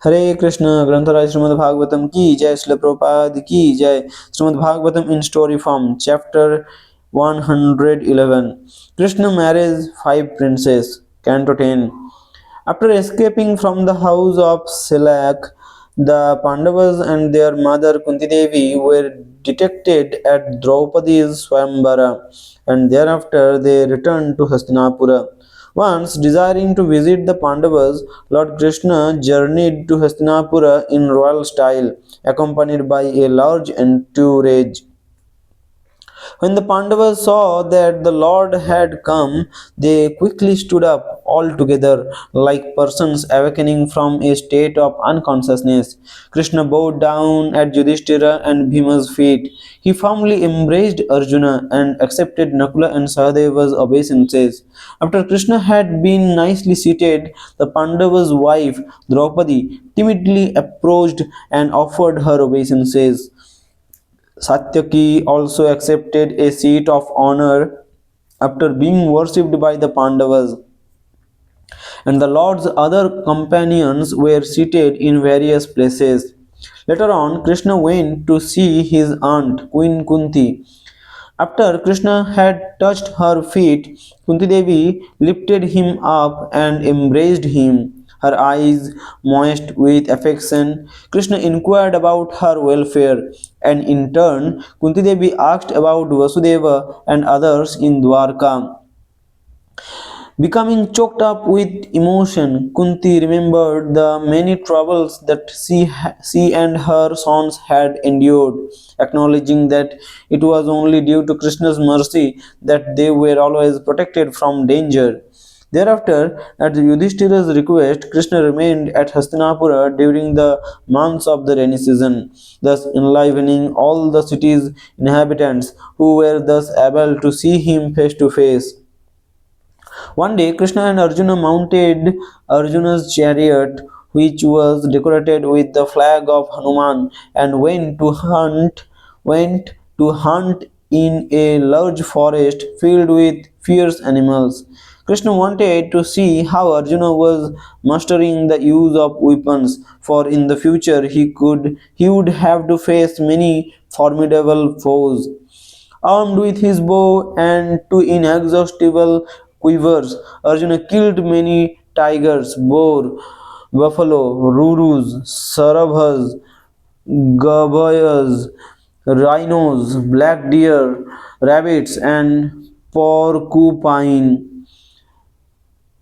Hare Krishna, Grantaraj Śrīmad-Bhāgavatam ki jai, Srila Prabhupada ki jai. Śrīmad-Bhāgavatam in story form, chapter 111. Krishna marries five princes, Canto 10. After escaping from the house of Silak, the Pandavas and their mother Kunti Devi were detected at Draupadi's Swayamvara, and thereafter they returned to Hastinapura. Once, desiring to visit the Pandavas, Lord Krishna journeyed to Hastinapura in royal style, accompanied by a large entourage. When the Pandavas saw that the Lord had come, they quickly stood up all together like persons awakening from a state of unconsciousness. Krishna bowed down at Yudhishthira and Bhima's feet. He firmly embraced Arjuna and accepted Nakula and Sahadeva's obeisances. After Krishna had been nicely seated, the Pandava's wife, Draupadi, timidly approached and offered her obeisances. Satyaki also accepted a seat of honor after being worshipped by the Pandavas, and the Lord's other companions were seated in various places. Later on, Krishna went to see his aunt, Queen Kunti. After Krishna had touched her feet, Kunti Devi lifted him up and embraced him. Her eyes moist with affection, Krishna inquired about her welfare, and in turn, Kunti Devi asked about Vasudeva and others in Dwarka. Becoming choked up with emotion, Kunti remembered the many troubles that she and her sons had endured, acknowledging that it was only due to Krishna's mercy that they were always protected from danger. Thereafter, at Yudhishthira's request, Krishna remained at Hastinapura during the months of the rainy season, thus enlivening all the city's inhabitants who were thus able to see him face to face. One day, Krishna and Arjuna mounted Arjuna's chariot, which was decorated with the flag of Hanuman, and went to hunt in a large forest filled with fierce animals. Krishna wanted to see how Arjuna was mastering the use of weapons, for in the future he would have to face many formidable foes. Armed with his bow and two inexhaustible quivers, Arjuna killed many tigers, boar, buffalo, rurus, sarabhas, gabayas, rhinos, black deer, rabbits, and porcupine.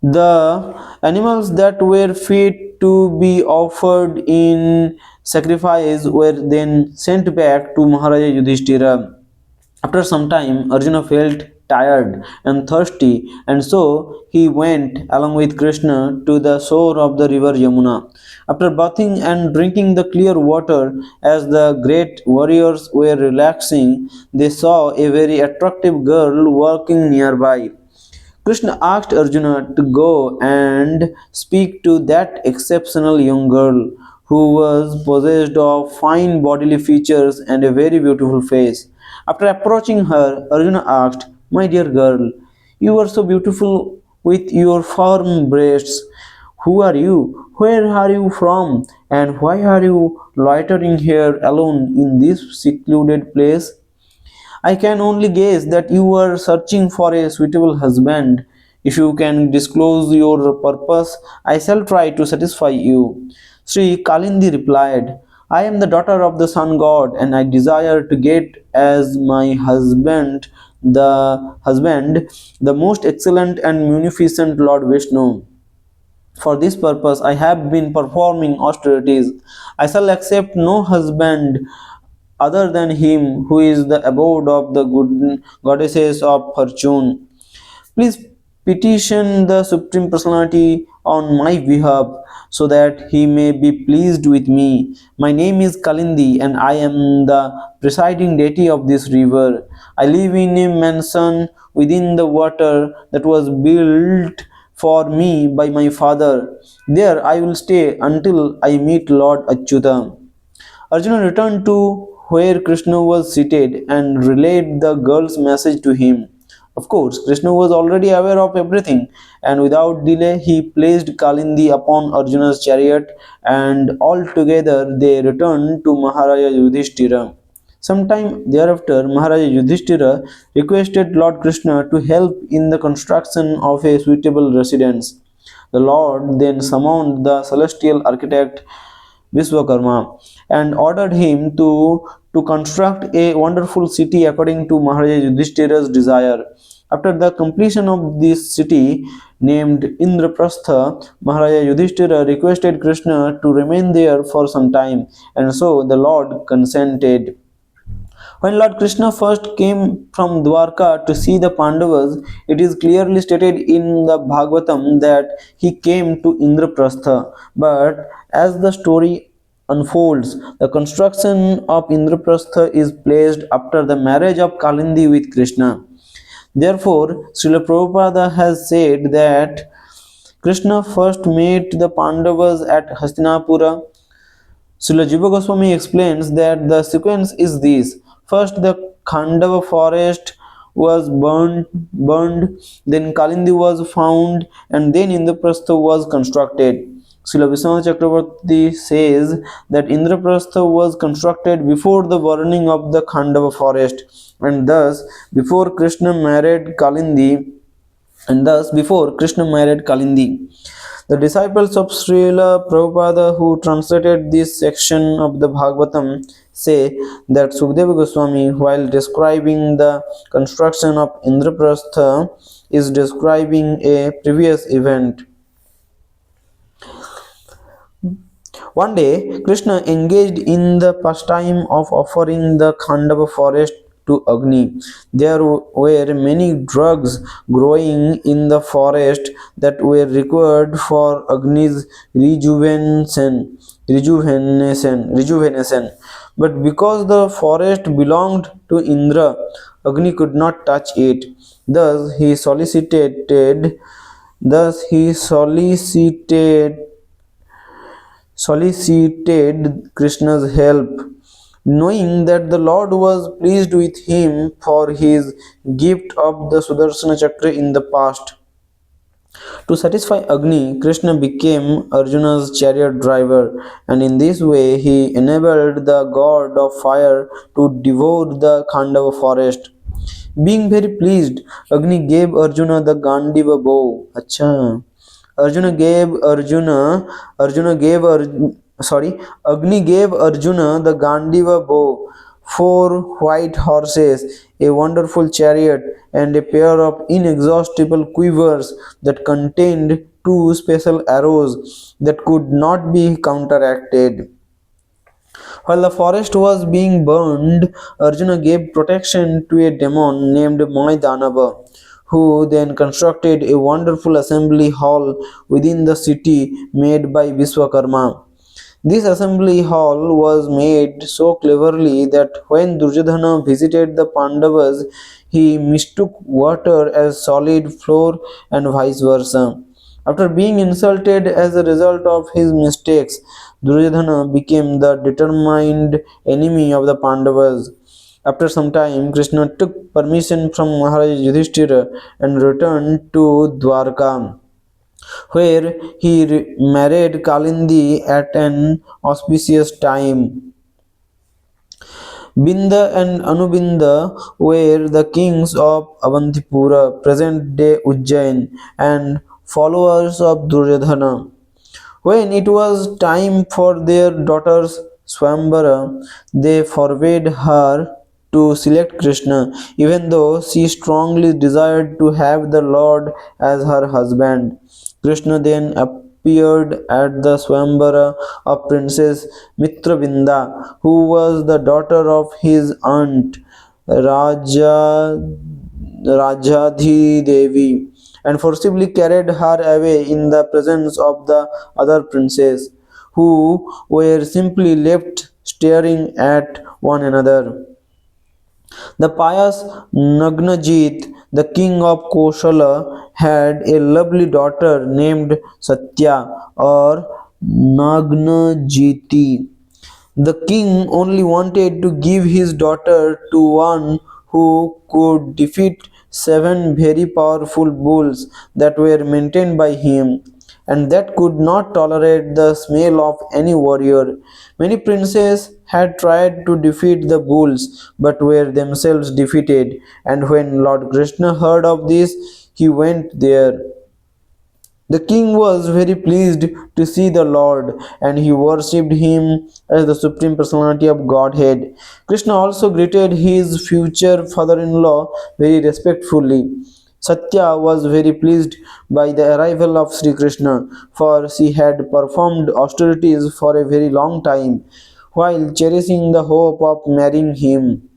The animals that were fit to be offered in sacrifice were then sent back to Maharaja Yudhishthira. After some time, Arjuna felt tired and thirsty, and so he went along with Krishna to the shore of the river Yamuna. After bathing and drinking the clear water, as the great warriors were relaxing, they saw a very attractive girl walking nearby. Krishna asked Arjuna to go and speak to that exceptional young girl who was possessed of fine bodily features and a very beautiful face. After approaching her, Arjuna asked, "My dear girl, you are so beautiful with your firm breasts. Who are you? Where are you from? And why are you loitering here alone in this secluded place? I can only guess that you are searching for a suitable husband. If you can disclose your purpose, I shall try to satisfy you." Sri Kalindi replied, "I am the daughter of the sun god, and I desire to get as my husband the most excellent and munificent Lord Vishnu. For this purpose I have been performing austerities. I shall accept no husband other than him who is the abode of the good goddesses of fortune. Please petition the Supreme Personality on my behalf so that he may be pleased with me. My name is Kalindi and I am the presiding deity of this river. I live in a mansion within the water that was built for me by my father. There I will stay until I meet Lord Achyuta." Arjuna returned to where Krishna was seated and relayed the girl's message to him. Of course, Krishna was already aware of everything, and without delay, he placed Kalindi upon Arjuna's chariot, and all together they returned to Maharaja Yudhishthira. Sometime thereafter, Maharaja Yudhishthira requested Lord Krishna to help in the construction of a suitable residence. The Lord then summoned the celestial architect Vishwakarma and ordered him to construct a wonderful city according to Maharaja Yudhishthira's desire. After the completion of this city, named Indraprastha, Maharaja Yudhishthira requested Krishna to remain there for some time, and so the Lord consented. When Lord Krishna first came from Dwarka to see the Pandavas, it is clearly stated in the Bhagavatam that he came to Indraprastha. But as the story unfolds, the construction of Indraprastha is placed after the marriage of Kalindi with Krishna. Therefore, Srila Prabhupada has said that Krishna first met the Pandavas at Hastinapura. Srila Jiva Goswami explains that the sequence is this. First, the Khandava forest was burned, then Kalindi was found, and then Indraprastha was constructed. Srila Vishwanath Chakravarti says that Indraprastha was constructed before the burning of the Khandava forest, and thus before Krishna married Kalindi, The disciples of Srila Prabhupada who translated this section of the Bhagavatam say that Sukadeva Goswami, while describing the construction of Indraprastha, is describing a previous event. One day, Krishna engaged in the pastime of offering the Khandava forest to Agni. There were many drugs growing in the forest that were required for Agni's rejuvenation. But because the forest belonged to Indra, Agni could not touch it. Thus he solicited Krishna's help. Knowing that the Lord was pleased with him for his gift of the Sudarshana Chakra in the past. To satisfy Agni, Krishna became Arjuna's chariot driver, and in this way he enabled the god of fire to devour the Khandava forest. Being very pleased, Agni gave Arjuna the Gandiva bow. Acha. Arjuna gave Arjuna, Arjuna gave Arjuna, Agni gave Arjuna the Gandiva bow, 4 white horses, a wonderful chariot, and a pair of inexhaustible quivers that contained 2 special arrows that could not be counteracted. While the forest was being burned, Arjuna gave protection to a demon named Maidanava, who then constructed a wonderful assembly hall within the city made by Vishwakarma. This assembly hall was made so cleverly that when Duryodhana visited the Pandavas, he mistook water as solid floor and vice versa. After being insulted as a result of his mistakes, Duryodhana became the determined enemy of the Pandavas. After some time, Krishna took permission from Maharaja Yudhishthira and returned to Dwarka, where he married Kalindi at an auspicious time. Binda and Anubinda were the kings of Avantipura, present-day Ujjain, and followers of Duryodhana. When it was time for their daughter's Swambara, they forbade her to select Krishna, even though she strongly desired to have the Lord as her husband. Krishna then appeared at the Swambara of Princess Mitravinda, who was the daughter of his aunt Rajadhi Devi, and forcibly carried her away in the presence of the other princes, who were simply left staring at one another. The pious Nagnajit, the king of Koshala, had a lovely daughter named Satya or Nagnajiti. The king only wanted to give his daughter to one who could defeat 7 very powerful bulls that were maintained by him, and that could not tolerate the smell of any warrior. Many princes had tried to defeat the bulls, but were themselves defeated, and when Lord Krishna heard of this, he went there. The king was very pleased to see the Lord, and he worshipped him as the supreme personality of Godhead. Krishna also greeted his future father-in-law very respectfully. Satya was very pleased by the arrival of Sri Krishna, for she had performed austerities for a very long time, while cherishing the hope of marrying him.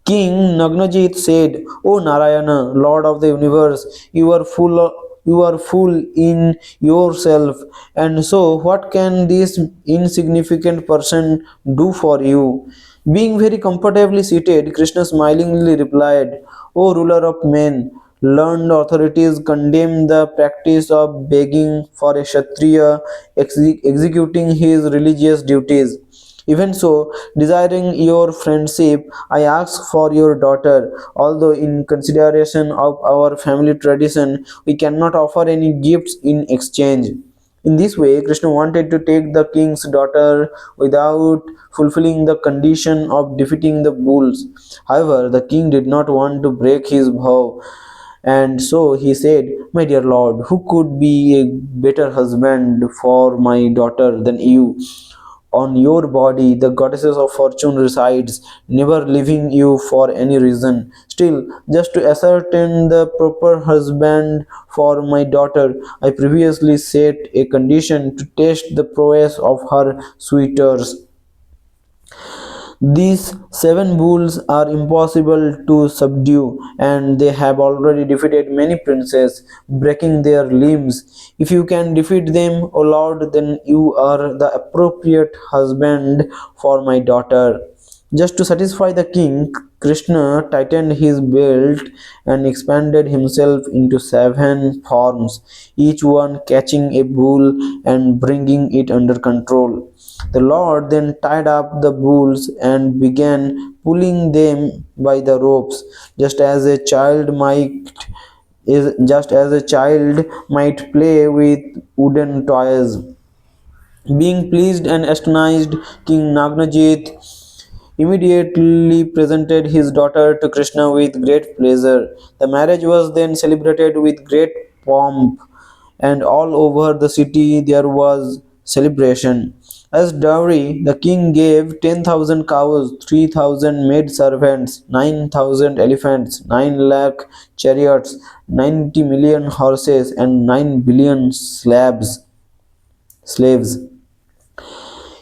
King Nagnajit said, O Narayana, Lord of the universe, you are full in yourself, and so what can this insignificant person do for you? Being very comfortably seated, Krishna smilingly replied, O ruler of men, learned authorities condemn the practice of begging for a Kshatriya executing his religious duties. Even so, desiring your friendship, I ask for your daughter. Although, in consideration of our family tradition, we cannot offer any gifts in exchange. In this way, Krishna wanted to take the king's daughter without fulfilling the condition of defeating the bulls. However, the king did not want to break his vow, and so he said, My dear Lord, who could be a better husband for my daughter than you? On your body, the goddesses of fortune resides, never leaving you for any reason. Still, just to ascertain the proper husband for my daughter, I previously set a condition to test the prowess of her suitors. These 7 bulls are impossible to subdue, and they have already defeated many princes, breaking their limbs. If you can defeat them, O Lord, then you are the appropriate husband for my daughter. Just to satisfy the king, Krishna tightened his belt and expanded himself into 7 forms, each one catching a bull and bringing it under control. The Lord then tied up the bulls and began pulling them by the ropes, just as a child might play with wooden toys. Being pleased and astonished, King Nagnajit immediately presented his daughter to Krishna with great pleasure. The marriage was then celebrated with great pomp, and all over the city there was celebration. As dowry, the king gave 10,000 cows, 3,000 maid servants, 9,000 elephants, 9 lakh chariots, 90 million horses, and 9 billion slaves.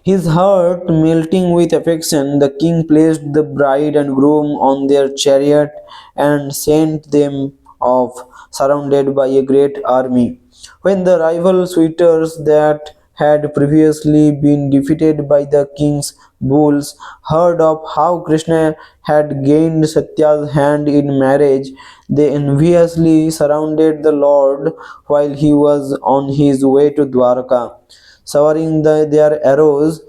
His heart melting with affection, the king placed the bride and groom on their chariot and sent them off, surrounded by a great army. When the rival suitors that had previously been defeated by the king's bulls heard of how Krishna had gained Satya's hand in marriage, they enviously surrounded the Lord while he was on his way to Dwarka, showering their arrows.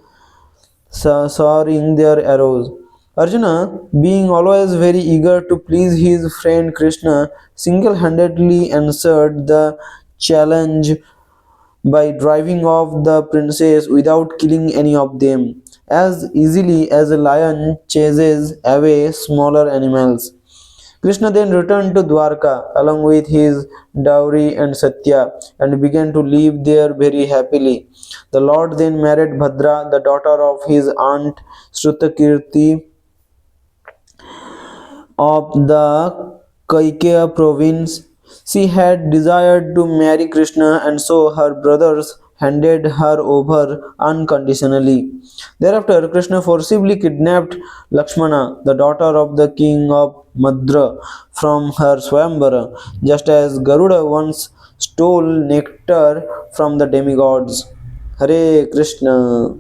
Arjuna, being always very eager to please his friend Krishna, single-handedly answered the challenge by driving off the princes without killing any of them, as easily as a lion chases away smaller animals. Krishna then returned to Dwarka along with his dowry and Satya and began to live there very happily. The Lord then married Bhadra, the daughter of his aunt Shrutakirti of the Kaikeya province. She had desired to marry Krishna, and so her brothers handed her over unconditionally. Thereafter, Krishna forcibly kidnapped Lakshmana, the daughter of the king of Madra, from her Swayamvara, just as Garuda once stole nectar from the demigods. Hare Krishna.